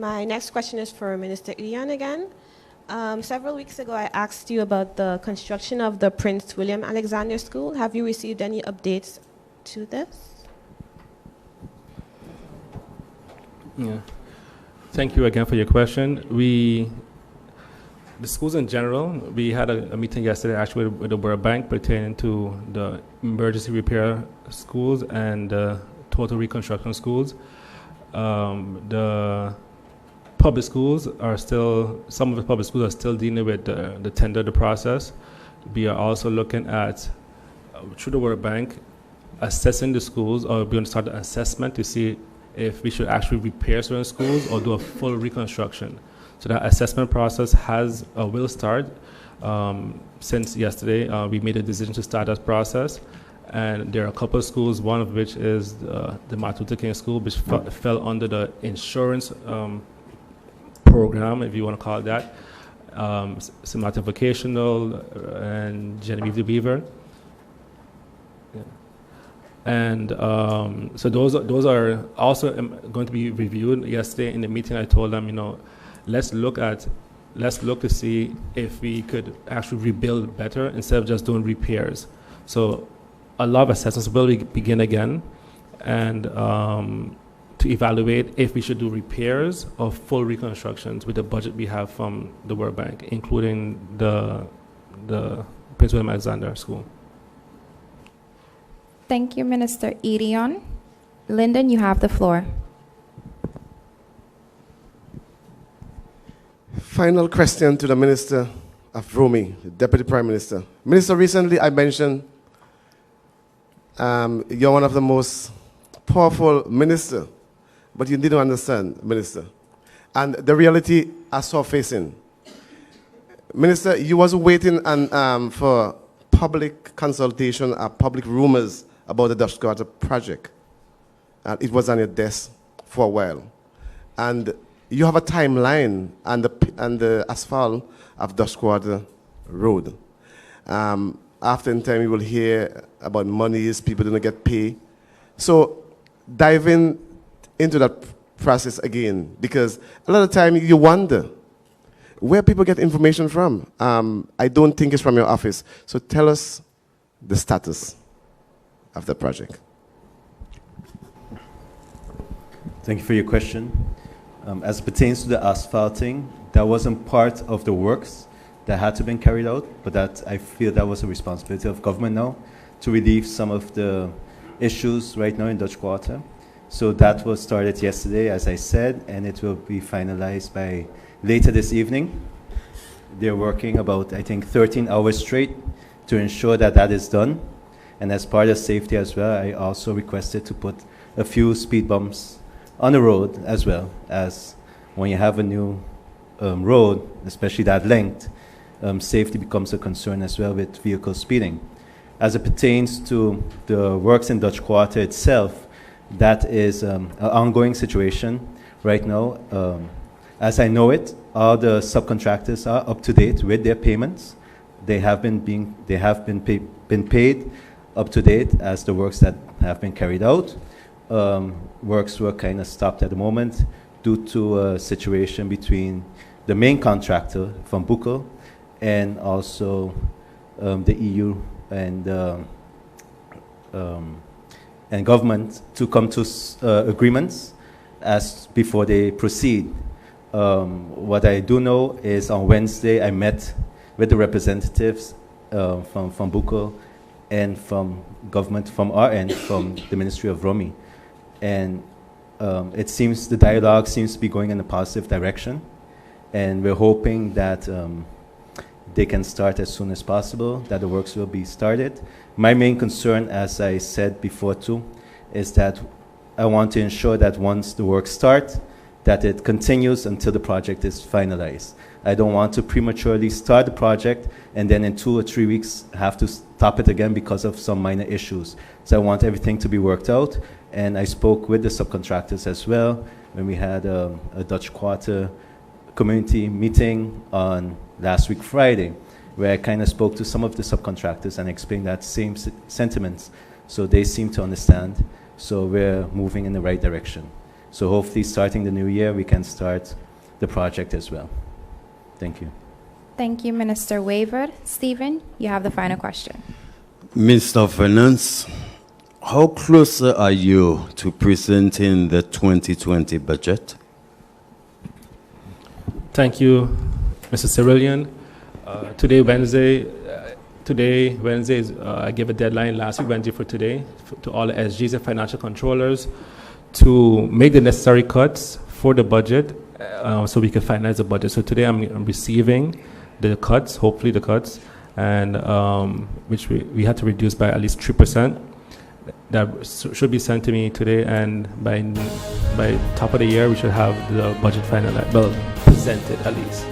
My next question is for Minister Ian again. Several weeks ago, I asked you about the construction of the Prince William Alexander School. Have you received any updates to this? Yeah. Thank you again for your question. The schools in general, we had a meeting yesterday actually with the World Bank pertaining to the emergency repair schools and total reconstruction schools. The public schools are still, some of the public schools are still dealing with the tender, the process. We are also looking at, through the World Bank, assessing the schools, or we're going to start an assessment to see if we should actually repair certain schools or do a full reconstruction. So that assessment process will start. Since yesterday, we made a decision to start that process. And there are a couple of schools, one of which is the Martin Luther King School, which fell under the insurance program, if you want to call it that. St. Martin Vocational and Genevieve the Weaver. Yeah. And so those are also going to be reviewed. Yesterday in the meeting, I told them, let's look to see if we could actually rebuild better instead of just doing repairs. So a lot of assessments will begin again, and to evaluate if we should do repairs or full reconstructions with the budget we have from the World Bank, including the Prince William Alexander School. Thank you, Minister Edion. Lyndon, you have the floor. Final question to the Minister of Rumi, the Deputy Prime Minister. Minister, recently I mentioned you're one of the most powerful ministers, but you didn't understand, Minister. And the reality are surfacing. Minister, you was waiting for public consultation or public rumors about the Dutch Quarter project. And it was on your desk for a while. And you have a timeline on the asphalt of Dutch Quarter Road. After in time, you will hear about monies, people didn't get paid. So diving into that process again, because a lot of time you wonder where people get information from. I don't think it's from your office. So tell us the status of the project. Thank you for your question. As it pertains to the asphalting, that wasn't part of the works that had to be carried out, but that I feel that was a responsibility of government now to relieve some of the issues right now in Dutch Quarter. So that was started yesterday, as I said, and it will be finalized by later this evening. They're working about, I think, 13 hours straight to ensure that that is done. And as part of safety as well, I also requested to put a few speed bumps on the road as well, as when you have a new road, especially that length, safety becomes a concern as well with vehicle speeding. As it pertains to the works in Dutch Quarter itself, that is an ongoing situation right now. As I know it, all the subcontractors are up to date with their payments. They have been paid up to date as the works that have been carried out. Works were kind of stopped at the moment due to a situation between the main contractor from Bukel and also the EU and government to come to agreements as before they proceed. What I do know is on Wednesday I met with the representatives from Bukel and from government from our end, from the Ministry of Rumi. And it seems the dialogue seems to be going in a positive direction. And we're hoping that they can start as soon as possible, that the works will be started. My main concern, as I said before too, is that I want to ensure that once the work starts, that it continues until the project is finalized. I don't want to prematurely start the project and then in 2 or 3 weeks have to stop it again because of some minor issues. So I want everything to be worked out. And I spoke with the subcontractors as well when we had a Dutch Quarter community meeting on last week Friday, where I kind of spoke to some of the subcontractors and explained that same sentiments. So they seem to understand. So we're moving in the right direction. So hopefully starting the new year, we can start the project as well. Thank you. Thank you, Minister Waver. Stephen, you have the final question. Minister of Finance, how close are you to presenting the 2020 budget? Thank you, Mr. Cerillion. Today, Wednesday, I gave a deadline last week, Wednesday for today, to all the SGs and financial controllers to make the necessary cuts for the budget so we can finalize the budget. So today I'm receiving the cuts, hopefully the cuts, and which we had to reduce by at least 3%. That should be sent to me today, and by top of the year we should have the budget finalized, well, presented at least.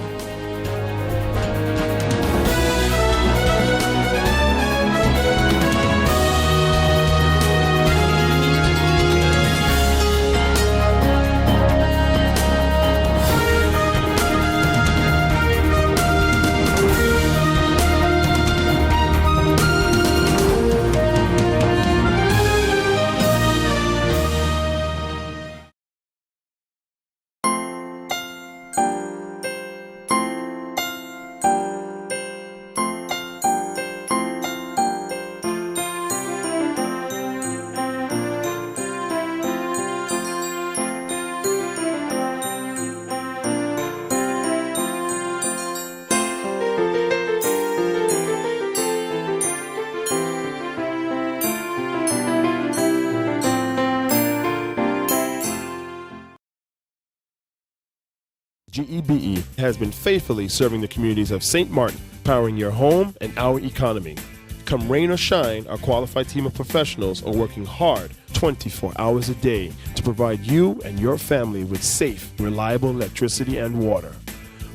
GEBE has been faithfully serving the communities of St. Martin, powering your home and our economy. Come rain or shine, our qualified team of professionals are working hard 24 hours a day to provide you and your family with safe, reliable electricity and water.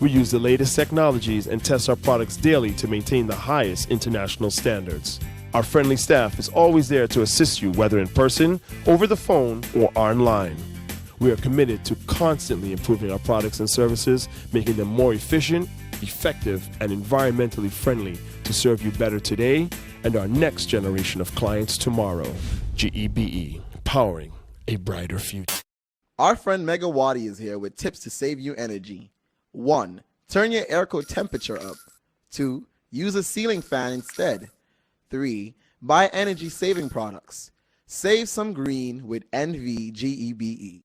We use the latest technologies and test our products daily to maintain the highest international standards. Our friendly staff is always there to assist you, whether in person, over the phone, or online. We are committed to constantly improving our products and services, making them more efficient, effective, and environmentally friendly to serve you better today and our next generation of clients tomorrow. GEBE, powering a brighter future. Our friend Megawati is here with tips to save you energy. 1. Turn your airco temperature up. 2. Use a ceiling fan instead. 3. Buy energy-saving products. Save some green with NVGEBE.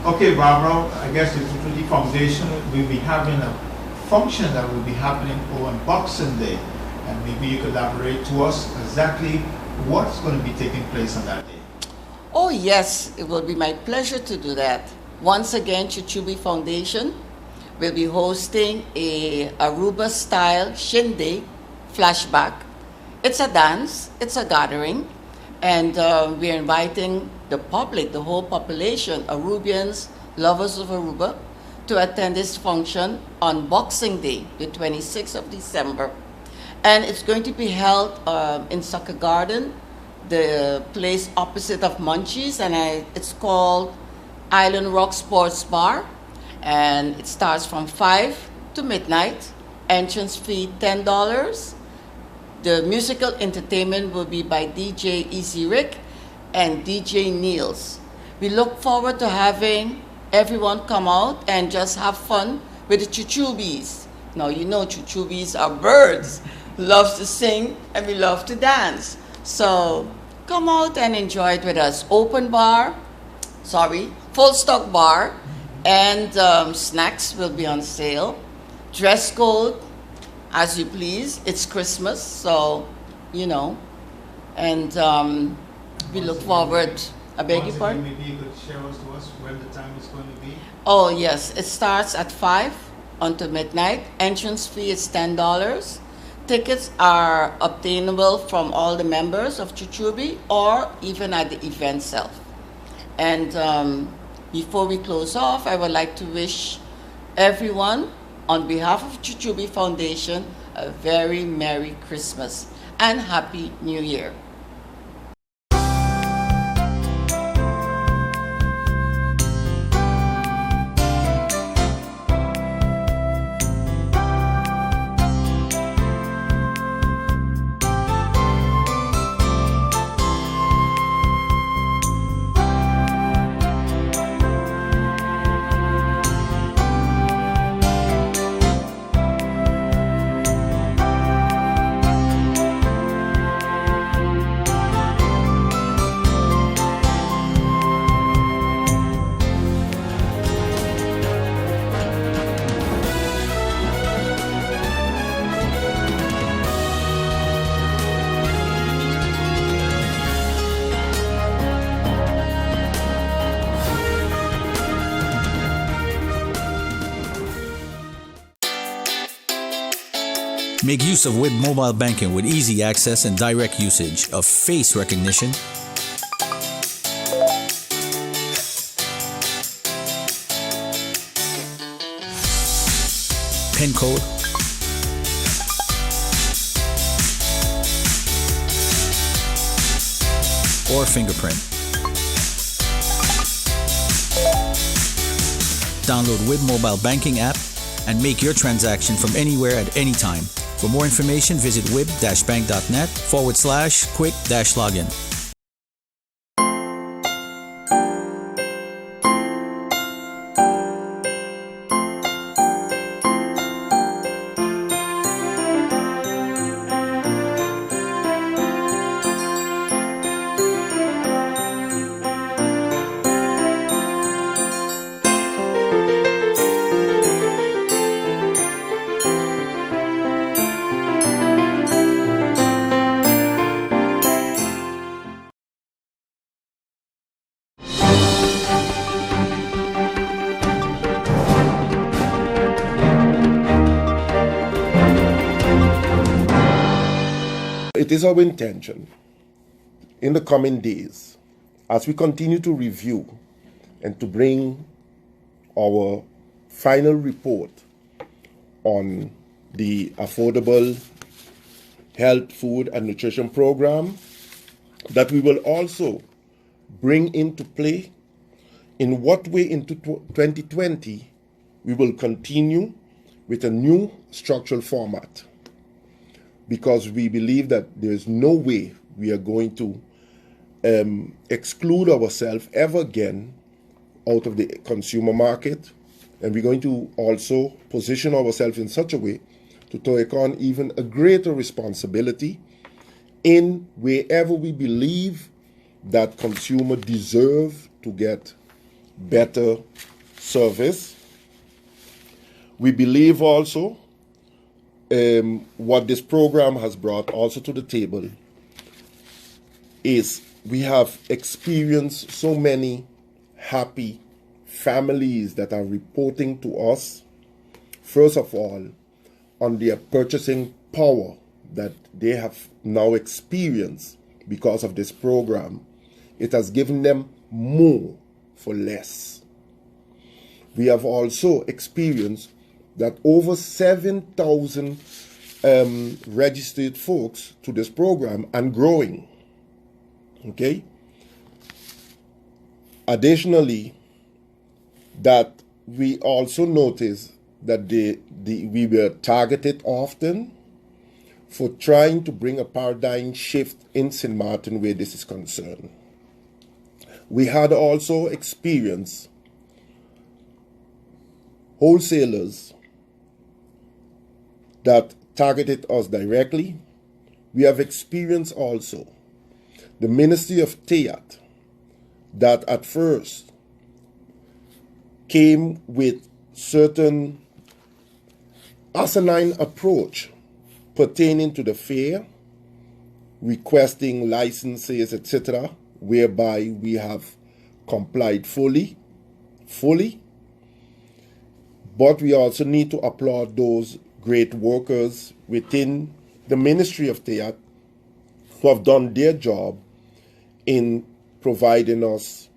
Okay, Barbara, I guess the Tututi Foundation will be having a function that will be happening on Boxing Day. And maybe you could elaborate to us exactly what's going to be taking place on that day. Oh yes, it will be my pleasure to do that. Once again, Chuchubi Foundation will be hosting a Aruba-style shindig flashback. It's a dance, it's a gathering, and we're inviting the public, the whole population, Arubians, lovers of Aruba, to attend this function on Boxing Day, the 26th of December. And it's going to be held in Sucker Garden, the place opposite of Munchies, and it's called Island Rock Sports Bar. And it starts from 5 to midnight. Entrance fee $10. The musical entertainment will be by DJ Easy Rick and DJ Niels. We look forward to having everyone come out and just have fun with the Chuchubis. Now you know Chuchubis are birds, loves to sing and we love to dance. So come out and enjoy it with us. Full stock bar. And snacks will be on sale. Dress code, as you please. It's Christmas, so, you know. And we look forward. I beg your pardon? Maybe you could share with us when the time is going to be. Oh, yes. It starts at 5 until midnight. Entrance fee is $10. Tickets are obtainable from all the members of Chuchubi or even at the event itself. And before we close off, I would like to wish everyone, on behalf of Chuchubi Foundation, a very Merry Christmas and Happy New Year. Make use of WIB mobile banking with easy access and direct usage of face recognition, PIN code, or fingerprint. Download WIB mobile banking app and make your transaction from anywhere at any time. For more information, visit wib-bank.net/quick-login. It is our intention in the coming days, as we continue to review and to bring our final report on the Affordable Health, Food and Nutrition Program, that we will also bring into play in what way into 2020 we will continue with a new structural format, because we believe that there is no way we are going to exclude ourselves ever again out of the consumer market, and we're going to also position ourselves in such a way to take on even a greater responsibility in wherever we believe that consumers deserve to get better service. We believe also what this program has brought also to the table is we have experienced so many happy families that are reporting to us, first of all, on their purchasing power that they have now experienced because of this program. It has given them more for less. We have also experienced that over 7,000 registered folks to this program and growing. Okay? Additionally, that we also noticed that we were targeted often for trying to bring a paradigm shift in St. Martin where this is concerned. We had also experienced wholesalers that targeted us directly. We have experienced also the Ministry of TEAT that at first came with certain asinine approach pertaining to the fair, requesting licenses, etc., whereby we have complied fully. But we also need to applaud those great workers within the Ministry of TEAT who have done their job in providing us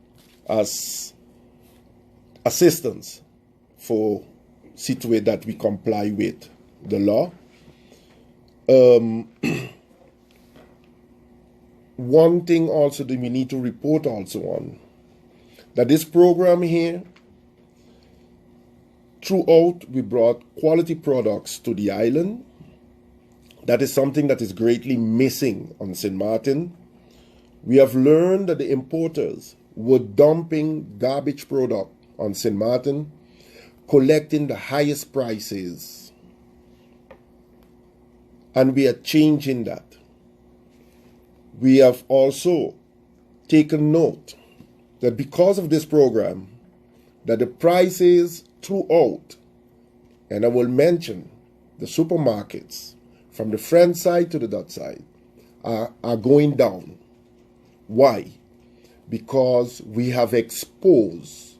as assistance for situations that we comply with the law. One thing also that we need to report also on, that this program here, throughout we brought quality products to the island. That is something that is greatly missing on St. Martin. We have learned that the importers were dumping garbage product on St. Martin, collecting the highest prices. And we are changing that. We have also taken note that because of this program, that the prices throughout, and I will mention the supermarkets from the front side to the dot side, are going down. Why? Because we have exposed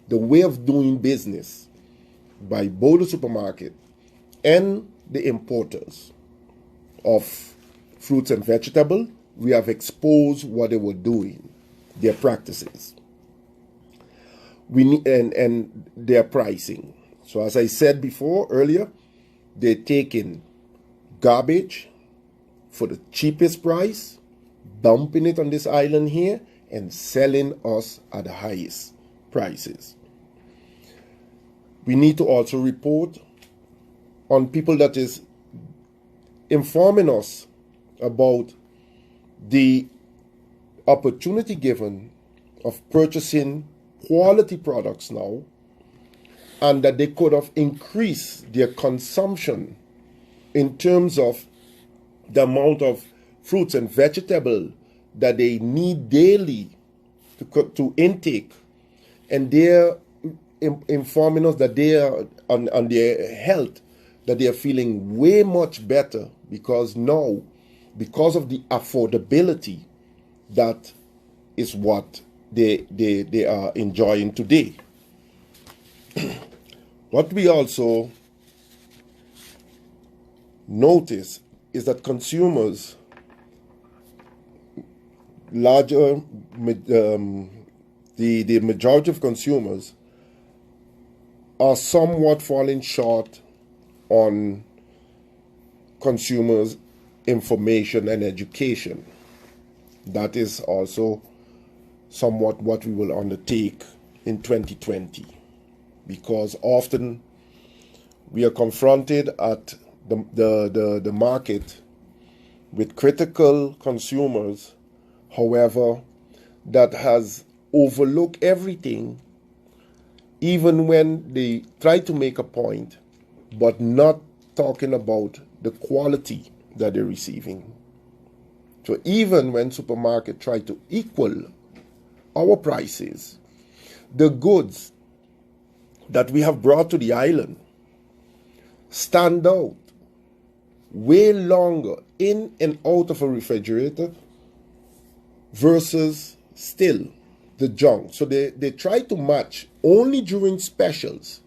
the way of doing business by both the supermarket and the importers of fruits and vegetables. We have exposed what they were doing, their practices. We need, and their pricing. So as I said before earlier, they're taking garbage for the cheapest price, dumping it on this island here, and selling us at the highest prices. We need to also report on people that is informing us about the opportunity given of purchasing quality products now, and that they could have increased their consumption in terms of the amount of fruits and vegetables that they need daily to intake, and they're informing us that they are on their health, that they are feeling way much better because now, because of the affordability, that is what they are enjoying today. What we also notice is that consumers, the majority of consumers are somewhat falling short on consumers' information and education. That is also somewhat what we will undertake in 2020, because often we are confronted at the market with critical consumers, however, that has overlooked everything, even when they try to make a point, but not talking about the quality that they're receiving. So even when supermarkets try to equal our prices, the goods that we have brought to the island stand out way longer in and out of a refrigerator versus still the junk. So they try to match only during specials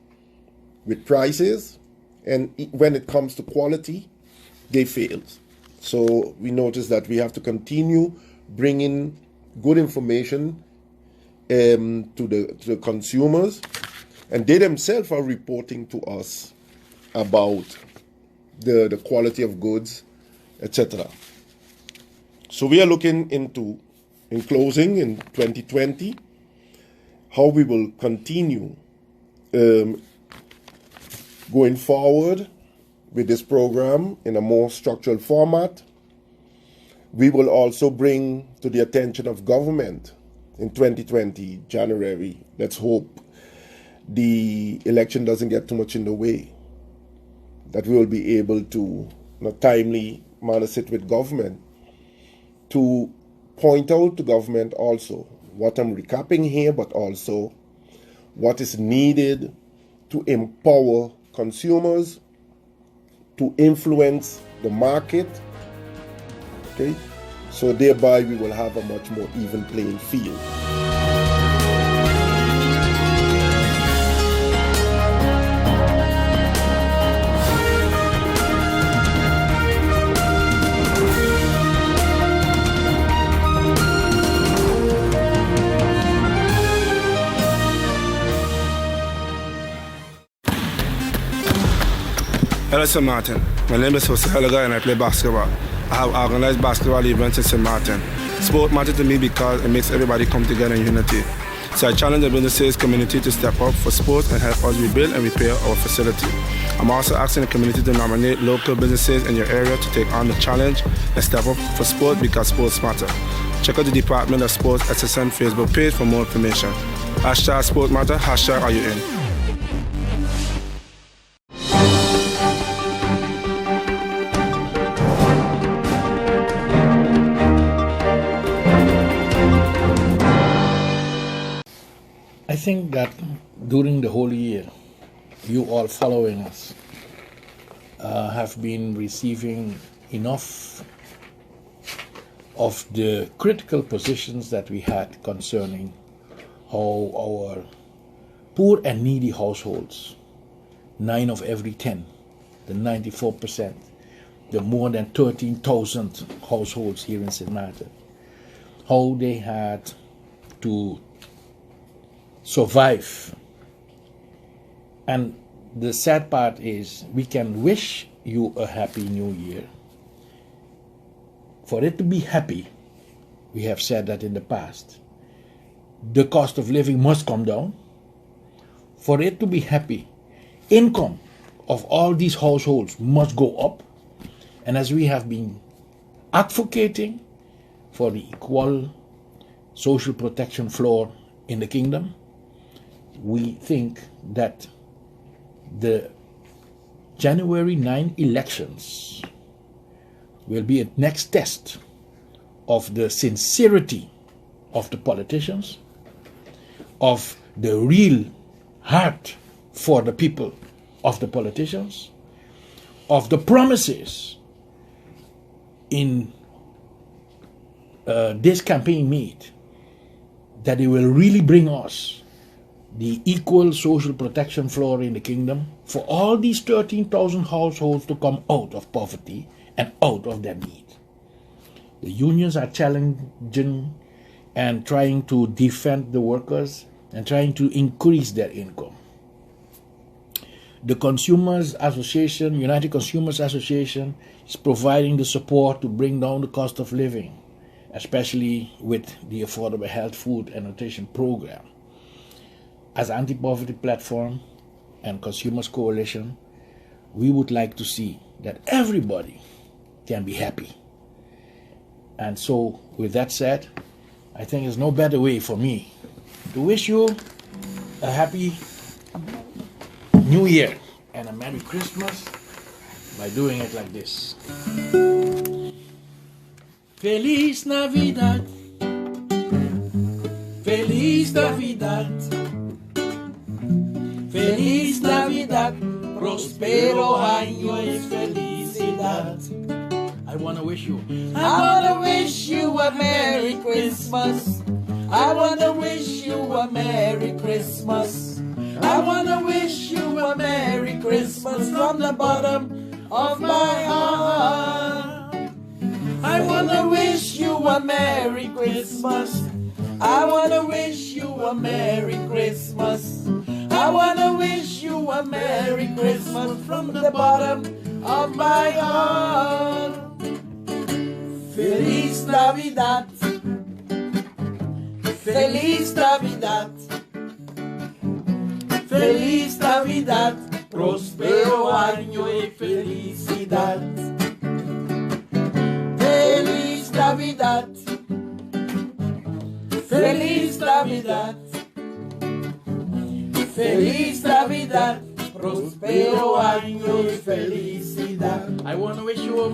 with prices, and when it comes to quality, they fail. So we notice that we have to continue bringing good information to the consumers, and they themselves are reporting to us about the quality of goods, etc. So we are looking into, in closing, in 2020, how we will continue going forward with this program in a more structural format. We will also bring to the attention of government in 2020, January, let's hope the election doesn't get too much in the way, that we will be able to, in a timely manner, sit with government to point out to government also what I'm recapping here, but also what is needed to empower consumers, to influence the market, okay? So thereby we will have a much more even playing field. Hello, St. Martin. My name is Jose Helaga and I play basketball. I have organized basketball events in St. Martin. Sport matters to me because it makes everybody come together in unity. So I challenge the businesses community to step up for sports and help us rebuild and repair our facility. I'm also asking the community to nominate local businesses in your area to take on the challenge and step up for sport because sports matter. Check out the Department of Sports SXM Facebook page for more information. Hashtag Sport Matter, hashtag Are You In? I think that during the whole year, you all following us have been receiving enough of the critical positions that we had concerning how our poor and needy households, 9 of every 10, the 94%, the more than 13,000 households here in St. Martin, how they had to survive. And the sad part is we can wish you a happy new year. For it to be happy, we have said that in the past, the cost of living must come down. For it to be happy, income of all these households must go up. And as we have been advocating for the equal social protection floor in the kingdom, we think that the January 9 elections will be a next test of the sincerity of the politicians, of the real heart for the people of the politicians, of the promises in this campaign made that it will really bring us the equal social protection floor in the kingdom for all these 13,000 households to come out of poverty and out of their need. The unions are challenging and trying to defend the workers and trying to increase their income. The Consumers Association, United Consumers Association, is providing the support to bring down the cost of living, especially with the Affordable Health, Food and Nutrition Program. As Anti-Poverty Platform and Consumers Coalition, we would like to see that everybody can be happy. And so, with that said, I think there's no better way for me to wish you a happy New Year and a Merry Christmas by doing it like this. Feliz Navidad, Feliz Navidad, Feliz Navidad, prospero año y felicidad. I want to wish you. I want to wish you a Merry Christmas. I want to wish you a Merry Christmas. I want to wish you a Merry Christmas from the bottom of my heart. I want to wish you a Merry Christmas. I want to wish you a Merry Christmas. I want to wish you a Merry Christmas from the bottom of my heart. Feliz Navidad, Feliz Navidad, Feliz Navidad, prospero año y felicidad. Feliz Navidad, Feliz Navidad, Feliz Navidad, prospero año y felicidad. I want to wish you a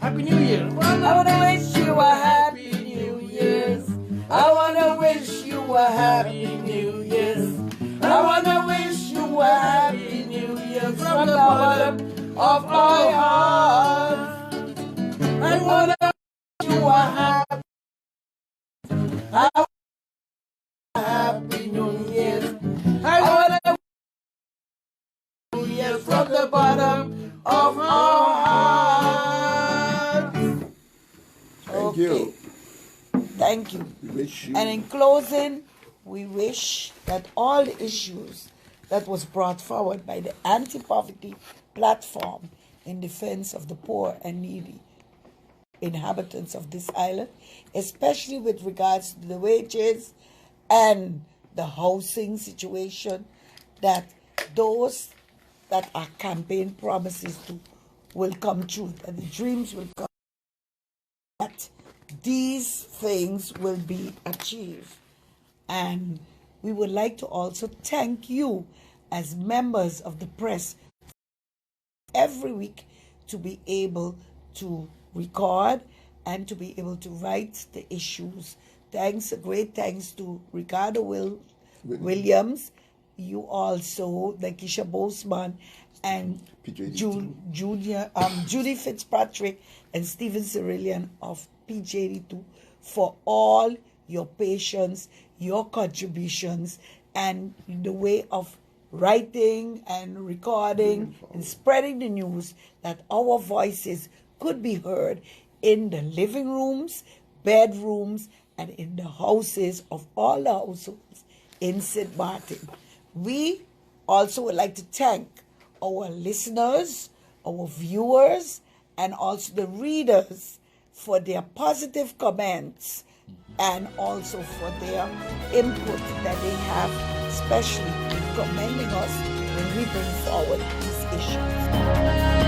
Happy New Year. I want to wish you a Happy New Year. I want to wish you a Happy New Year. I want to wish you a Happy New Year from the bottom of my heart. I want to wish you a Happy New Year. I want to wish you a New Year from the bottom of our hearts. Thank you. Thank you. We wish you. And in closing, we wish that all the issues that was brought forward by the anti-poverty platform in defense of the poor and needy inhabitants of this island, especially with regards to the wages and the housing situation, that those that are campaign promises to will come true, that the dreams will come, that these things will be achieved. And we would like to also thank you as members of the press every week to be able to record and to be able to write the issues. Thanks, a great thanks to Ricardo Williams, you also, Nakisha Boseman, and Judy Fitzpatrick and Stephen Cerillian of PJ82 for all your patience, your contributions, and the way of writing and recording and spreading the news that our voices could be heard in the living rooms, bedrooms, and in the houses of all the households in St. Martin. We also would like to thank our listeners, our viewers, and also the readers for their positive comments and also for their input that they have, especially in commending us when we bring forward these issues.